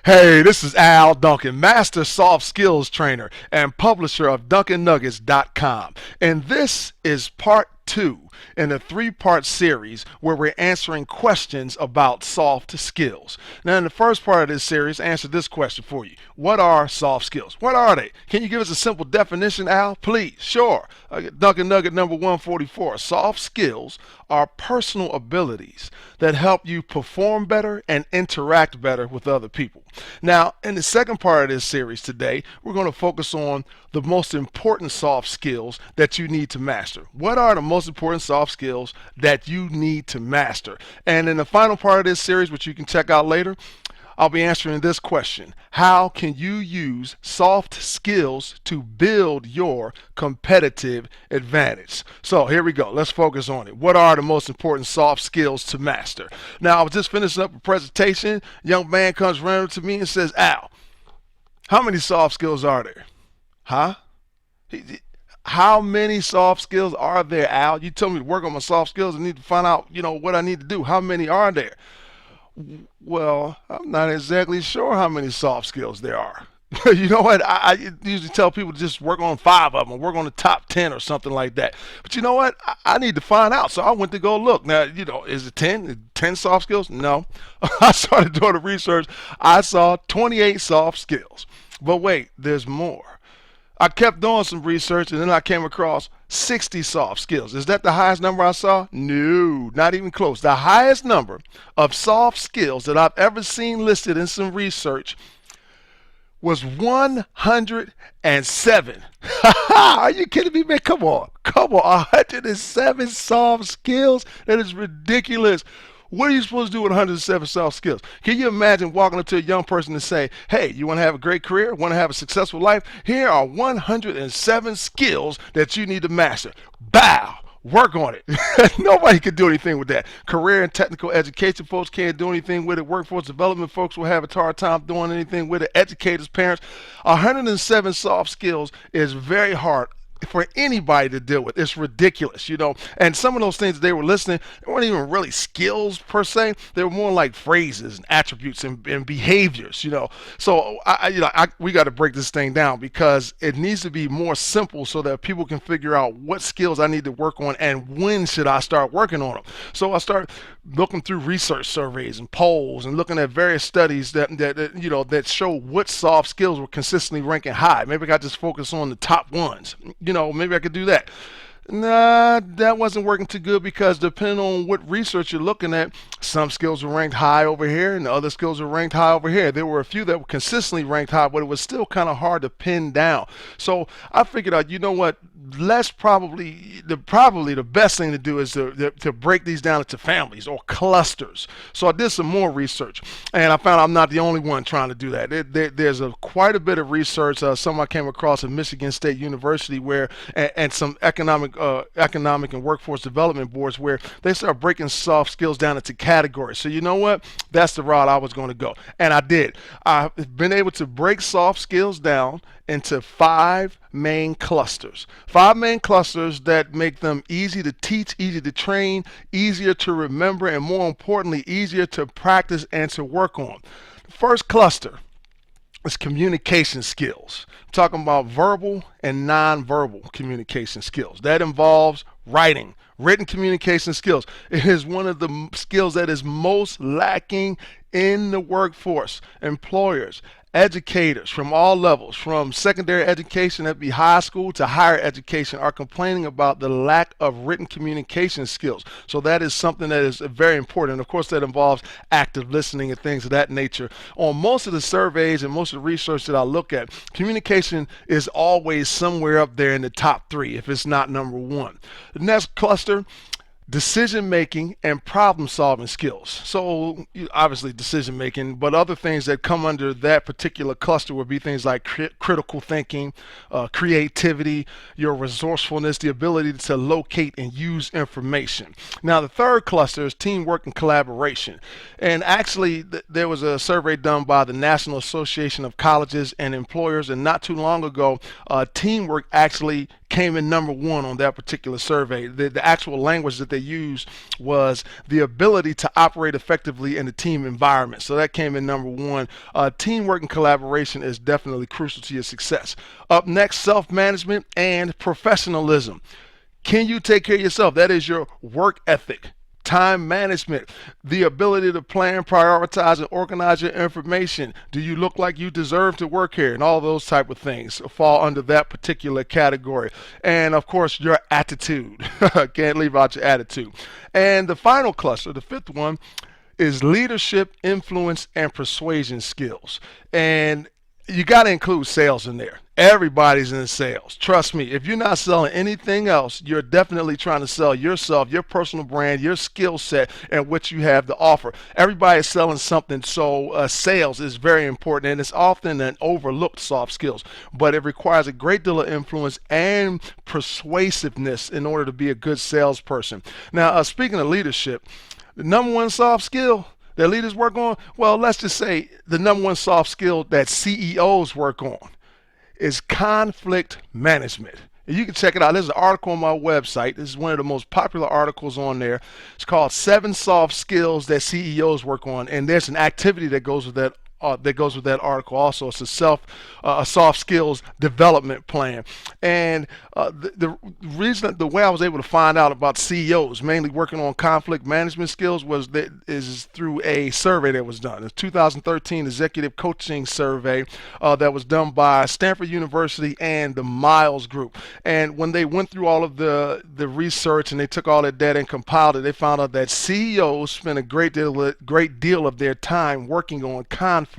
Hey, this is Al Duncan, Master Soft Skills Trainer and publisher of DuncanNuggets.com. And this is part two in a three-part series where we're answering questions about soft skills. Now, in the first part of this series, I answered this question for you. What are soft skills? What are they? Can you give us a simple definition, Al? Please. Sure. Duncan Nugget number 144. Soft skills are personal abilities that help you perform better and interact better with other people. Now, in the second part of this series today, we're going to focus on the most important soft skills that you need to master. What are the most important soft skills that you need to master? And in the final part of this series, which you can check out later, I'll be answering this question. How can you use soft skills to build your competitive advantage? So here we go. Let's focus on it. What are the most important soft skills to master? Now, I was just finishing up a presentation. A young man comes running to me and says, Al, how many soft skills are there? Huh? How many soft skills are there, Al? You told me to work on my soft skills. I need to find out, what I need to do. How many are there? Well, I'm not exactly sure how many soft skills there are. You know what? I usually tell people to just work on 5 of them, work on the top 10 or something like that. But you know what? I need to find out. So I went to go look. Now, is it 10? 10 soft skills? No. I started doing the research. I saw 28 soft skills. But wait, there's more. I kept doing some research and then I came across 60 soft skills. Is that the highest number I saw? No, not even close. The highest number of soft skills that I've ever seen listed in some research was 107. Are you kidding me, man? Come on. 107 soft skills? That is ridiculous. What are you supposed to do with 107 soft skills? Can you imagine walking up to a young person and say, hey, you want to have a great career, want to have a successful life? Here are 107 skills that you need to master. Bow. Work on it. Nobody can do anything with that. Career and technical education folks can't do anything with it. Workforce development folks will have a hard time doing anything with it. Educators, parents. 107 soft skills is very hard for anybody to deal with. It's ridiculous, and some of those things they were listening, they weren't even really skills per se. They were more like phrases and attributes and behaviors, so we got to break this thing down because it needs to be more simple so that people can figure out what skills I need to work on and when should I start working on them. So I start looking through research surveys and polls and looking at various studies that show what soft skills were consistently ranking high. Maybe I got to just focus on the top ones. Maybe I could do that. Nah, that wasn't working too good because depending on what research you're looking at, some skills were ranked high over here and the other skills were ranked high over here. There were a few that were consistently ranked high, but it was still kind of hard to pin down. So I figured out, probably the best thing to do is to break these down into families or clusters. So I did some more research and I found I'm not the only one trying to do that. There's quite a bit of research, some I came across at Michigan State University and some economic and workforce development boards where they start breaking soft skills down into categories. So you know what? That's the route I was going to go. And I did. I've been able to break soft skills down into 5 main clusters. 5 main clusters that make them easy to teach, easy to train, easier to remember, and more importantly, easier to practice and to work on. The first cluster is communication skills. I'm talking about verbal and nonverbal communication skills. That involves writing, written communication skills. It is one of the skills that is most lacking in the workforce. Employers, educators from all levels, from secondary education, that'd be high school, to higher education, are complaining about the lack of written communication skills. So that is something that is very important. And of course, that involves active listening and things of that nature. On most of the surveys and most of the research that I look at, communication is always somewhere up there in the top 3, if it's not number 1. The next cluster, decision making and problem solving skills. So obviously decision making, but other things that come under that particular cluster would be things like critical thinking, creativity, your resourcefulness, the ability to locate and use information. Now the third cluster is teamwork and collaboration. And actually there was a survey done by the National Association of Colleges and Employers, and not too long ago, teamwork actually came in number one on that particular survey. The actual language that they used was the ability to operate effectively in a team environment. So that came in number one. Teamwork and collaboration is definitely crucial to your success. Up next, self-management and professionalism. Can you take care of yourself? That is your work ethic. Time management, the ability to plan, prioritize, and organize your information. Do you look like you deserve to work here? And all those type of things fall under that particular category. And of course, your attitude. Can't leave out your attitude. And the final cluster, the fifth one, is leadership, influence, and persuasion skills. And you got to include sales in there. Everybody's in sales. Trust me, if you're not selling anything else, you're definitely trying to sell yourself, your personal brand, your skill set, and what you have to offer. Everybody's selling something, so sales is very important, and it's often an overlooked soft skills, but it requires a great deal of influence and persuasiveness in order to be a good salesperson. Now, speaking of leadership, the number one soft skill that leaders work on, well, let's just say the number one soft skill that CEOs work on is conflict management. And you can check it out. There's an article on my website. This is one of the most popular articles on there. It's called 7 Soft Skills That CEOs Work On, and there's an activity that goes with that article also. It's a soft skills development plan. And the reason, the way I was able to find out about CEOs mainly working on conflict management skills is through a survey that was done. It's a 2013 executive coaching survey that was done by Stanford University and the Miles Group. And when they went through all of the research and they took all that data and compiled it, they found out that CEOs spend a great deal of their time working on conflict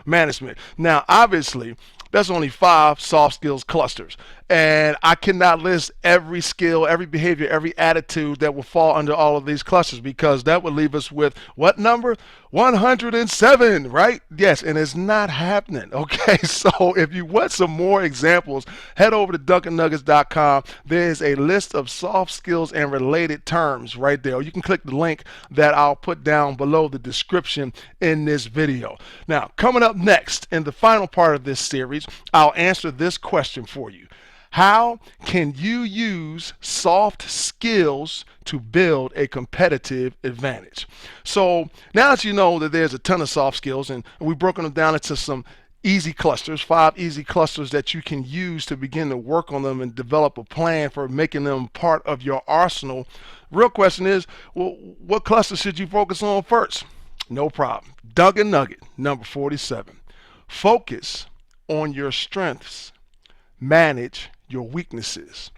management. Now, obviously, that's only 5 soft skills clusters. And I cannot list every skill, every behavior, every attitude that will fall under all of these clusters, because that would leave us with what number? 107, right? Yes, and it's not happening. Okay, so if you want some more examples, head over to DuncanNuggets.com. There's a list of soft skills and related terms right there. You can click the link that I'll put down below the description in this video. Now, coming up next in the final part of this series, I'll answer this question for you. How can you use soft skills to build a competitive advantage? So now that you know that there's a ton of soft skills, and we've broken them down into some easy clusters, 5 easy clusters that you can use to begin to work on them and develop a plan for making them part of your arsenal. Real question is, well, what cluster should you focus on first? No problem. Duncan Nugget, number 47. Focus on your strengths. Manage your weaknesses.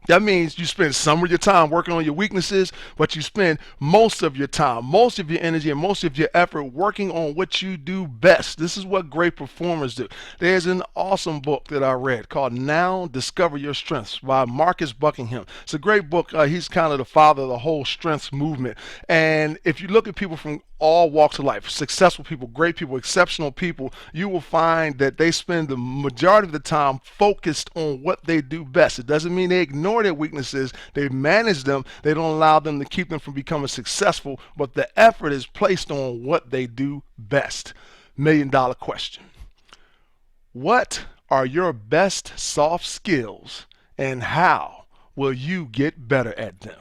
That means you spend some of your time working on your weaknesses, but you spend most of your time, most of your energy, and most of your effort working on what you do best. This is what great performers do. There's an awesome book that I read called Now Discover Your Strengths by Marcus Buckingham. It's a great book. He's kind of the father of the whole strengths movement. And if you look at people from all walks of life, successful people, great people, exceptional people, you will find that they spend the majority of the time focused on what they do best. It doesn't mean they ignore their weaknesses. They manage them. They don't allow them to keep them from becoming successful, but the effort is placed on what they do best. $1,000,000 question. What are your best soft skills, and how will you get better at them?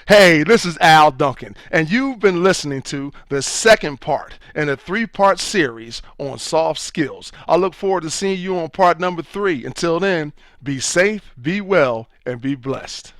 Hey, this is Al Duncan, and you've been listening to the second part in a 3-part series on soft skills. I look forward to seeing you on part number 3. Until then, be safe, be well, and be blessed.